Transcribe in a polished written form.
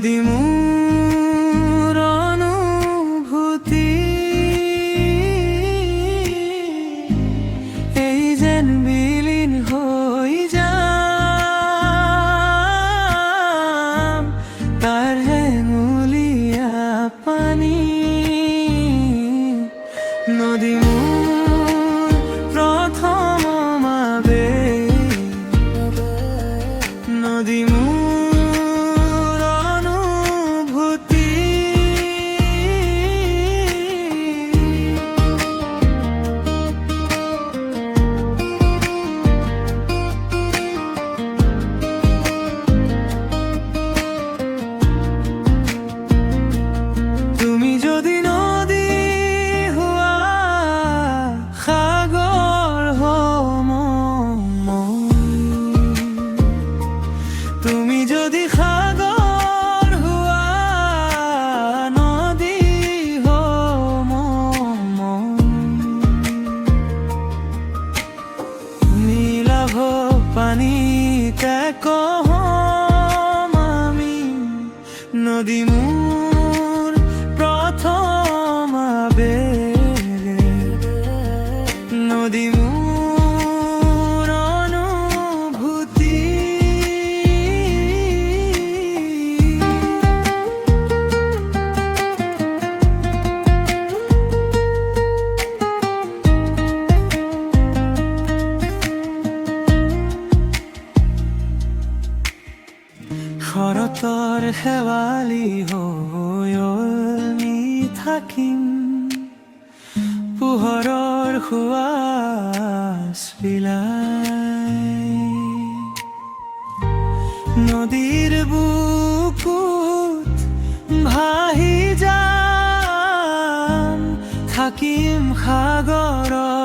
নদী মোর অনুভূতি এই যেন বিলীন হই যাম তার হেঙুলিয়া পানী নদী মোর প্রথম আবেগ নদী মোর অনুভূতি তুমি যদি নদী হুয়া সাগর তুমি যদি সাগর হুয়া নদী নীলাভ পানিতে কহম আমি নদী মোর প্রথম আবেগ নদী মোর অনুভূতি শৰতৰ শেৱালি হৈ আমি থাকিম পোহৰৰ সুৱাস বিলাই নদীৰ বুকুত ভাহি যাম থাকিম সাগৰৰ